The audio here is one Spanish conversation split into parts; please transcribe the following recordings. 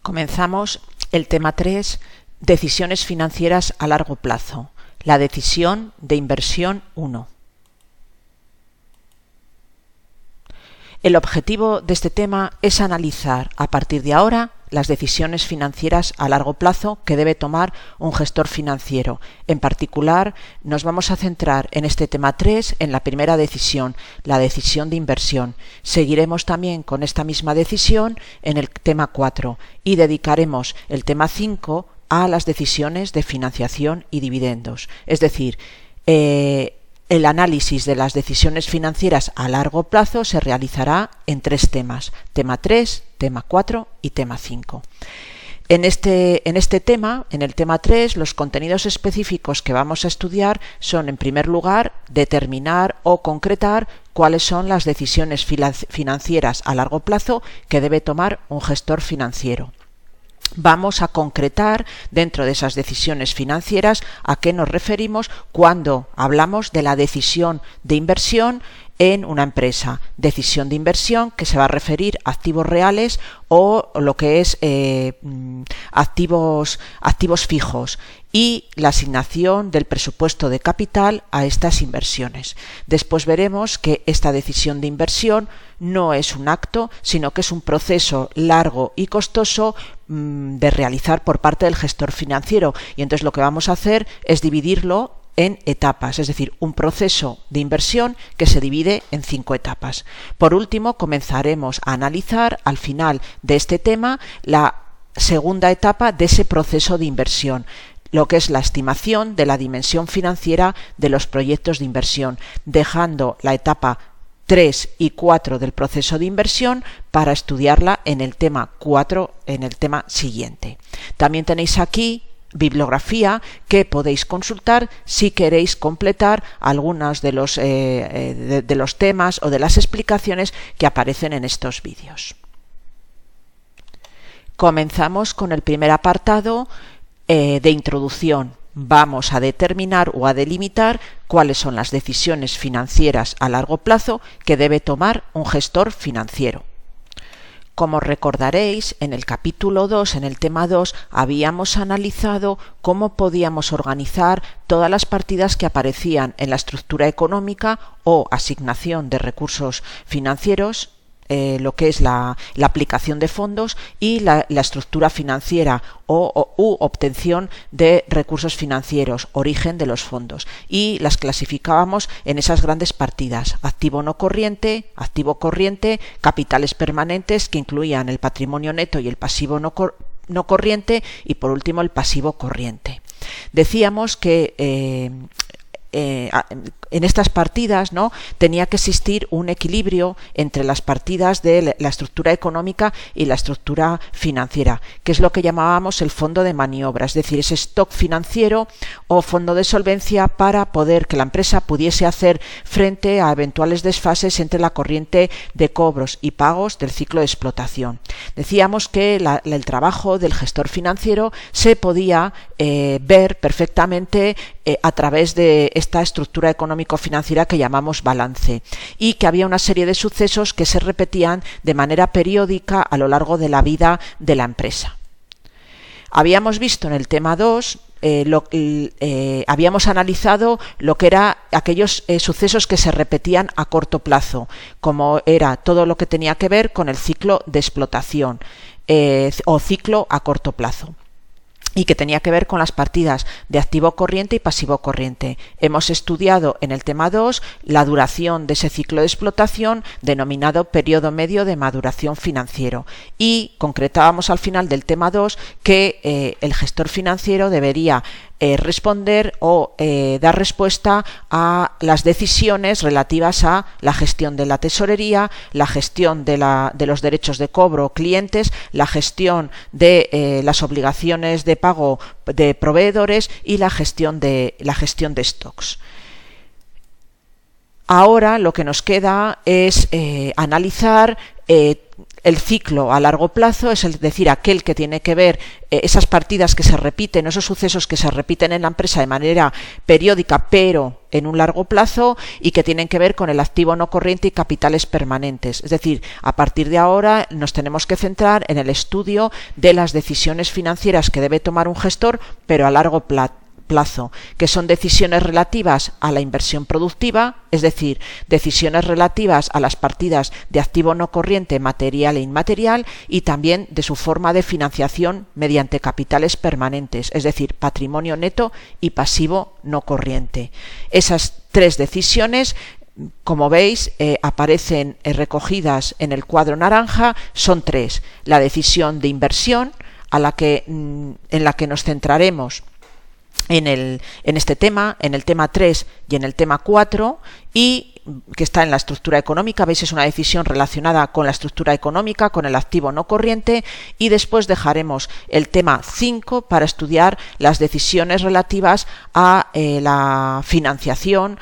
Comenzamos el tema 3, decisiones financieras a largo plazo, la decisión de inversión 1. El objetivo de este tema es analizar a partir de ahora las decisiones financieras a largo plazo que debe tomar un gestor financiero. En particular, nos vamos a centrar en este tema 3 en la primera decisión, la decisión de inversión. Seguiremos también con esta misma decisión en el tema 4 y dedicaremos el tema 5 a las decisiones de financiación y dividendos. Es decir, el análisis de las decisiones financieras a largo plazo se realizará en 3 temas, tema 3, tema 4 y tema 5. En este tema, en el tema 3, los contenidos específicos que vamos a estudiar son, en primer lugar, determinar o concretar cuáles son las decisiones financieras a largo plazo que debe tomar un gestor financiero. Vamos a concretar dentro de esas decisiones financieras a qué nos referimos cuando hablamos de la decisión de inversión en una empresa. Decisión de inversión que se va a referir a activos reales o lo que es activos fijos y la asignación del presupuesto de capital a estas inversiones. Después veremos que esta decisión de inversión no es un acto, sino que es un proceso largo y costoso de realizar por parte del gestor financiero, y entonces lo que vamos a hacer es dividirlo en etapas, es decir, un proceso de inversión que se divide en 5 etapas. Por último, comenzaremos a analizar al final de este tema la segunda etapa de ese proceso de inversión, lo que es la estimación de la dimensión financiera de los proyectos de inversión, dejando la etapa 3 y 4 del proceso de inversión para estudiarla en el tema 4, en el tema siguiente. También tenéis aquí bibliografía que podéis consultar si queréis completar algunos de los temas o de las explicaciones que aparecen en estos vídeos. Comenzamos con el primer apartado de introducción. Vamos a determinar o a delimitar cuáles son las decisiones financieras a largo plazo que debe tomar un gestor financiero. Como recordaréis, en el capítulo 2, en el tema 2, habíamos analizado cómo podíamos organizar todas las partidas que aparecían en la estructura económica o asignación de recursos financieros, lo que es la aplicación de fondos y la estructura financiera u obtención de recursos financieros, origen de los fondos, y las clasificábamos en esas grandes partidas: activo no corriente, activo corriente, capitales permanentes, que incluían el patrimonio neto y el pasivo no corriente, y por último el pasivo corriente. Decíamos que en estas partidas, ¿no?, tenía que existir un equilibrio entre las partidas de la estructura económica y la estructura financiera, que es lo que llamábamos el fondo de maniobra, es decir, ese stock financiero o fondo de solvencia para poder que la empresa pudiese hacer frente a eventuales desfases entre la corriente de cobros y pagos del ciclo de explotación. Decíamos que el trabajo del gestor financiero se podía ver perfectamente a través de esta estructura económico-financiera que llamamos balance, y que había una serie de sucesos que se repetían de manera periódica a lo largo de la vida de la empresa. Habíamos visto en el tema 2, habíamos analizado lo que eran aquellos sucesos que se repetían a corto plazo, como era todo lo que tenía que ver con el ciclo de explotación o ciclo a corto plazo, y que tenía que ver con las partidas de activo corriente y pasivo corriente. Hemos estudiado en el tema 2 la duración de ese ciclo de explotación, denominado periodo medio de maduración financiero, y concretábamos al final del tema 2 que el gestor financiero debería responder o dar respuesta a las decisiones relativas a la gestión de la tesorería, la gestión de los derechos de cobro clientes, la gestión de las obligaciones de pago de proveedores y la gestión de stocks. Ahora lo que nos queda es analizar El ciclo a largo plazo es decir, aquel que tiene que ver esas partidas que se repiten, esos sucesos que se repiten en la empresa de manera periódica, pero en un largo plazo, y que tienen que ver con el activo no corriente y capitales permanentes. Es decir, a partir de ahora nos tenemos que centrar en el estudio de las decisiones financieras que debe tomar un gestor, pero a largo plazo, que son decisiones relativas a la inversión productiva, es decir, decisiones relativas a las partidas de activo no corriente material e inmaterial, y también de su forma de financiación mediante capitales permanentes, es decir, patrimonio neto y pasivo no corriente. Esas tres decisiones, como veis, aparecen recogidas en el cuadro naranja. Son tres: la decisión de inversión, en la que nos centraremos en este tema, en el tema 3 y en el tema 4, y que está en la estructura económica. Veis, es una decisión relacionada con la estructura económica, con el activo no corriente, y después dejaremos el tema 5 para estudiar las decisiones relativas a la financiación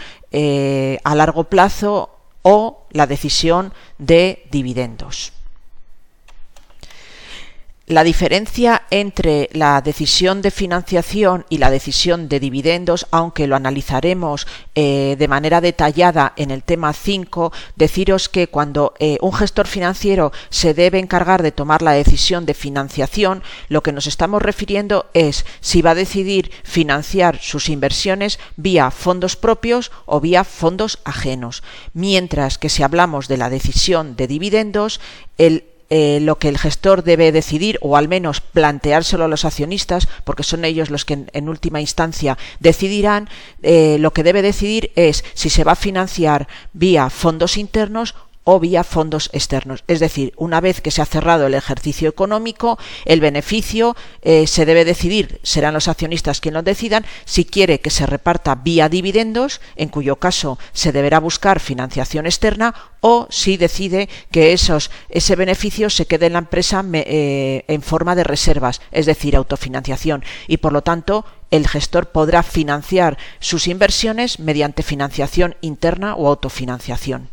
a largo plazo o la decisión de dividendos. La diferencia entre la decisión de financiación y la decisión de dividendos, aunque lo analizaremos de manera detallada en el tema 5, deciros que cuando un gestor financiero se debe encargar de tomar la decisión de financiación, lo que nos estamos refiriendo es si va a decidir financiar sus inversiones vía fondos propios o vía fondos ajenos. Mientras que si hablamos de la decisión de dividendos, lo que el gestor debe decidir, o al menos planteárselo a los accionistas, porque son ellos los que en última instancia decidirán, lo que debe decidir es si se va a financiar vía fondos internos o vía fondos externos. Es decir, una vez que se ha cerrado el ejercicio económico, el beneficio se debe decidir, serán los accionistas quienes lo decidan, si quiere que se reparta vía dividendos, en cuyo caso se deberá buscar financiación externa, o si decide que ese beneficio se quede en la empresa en forma de reservas, es decir, autofinanciación, y por lo tanto el gestor podrá financiar sus inversiones mediante financiación interna o autofinanciación.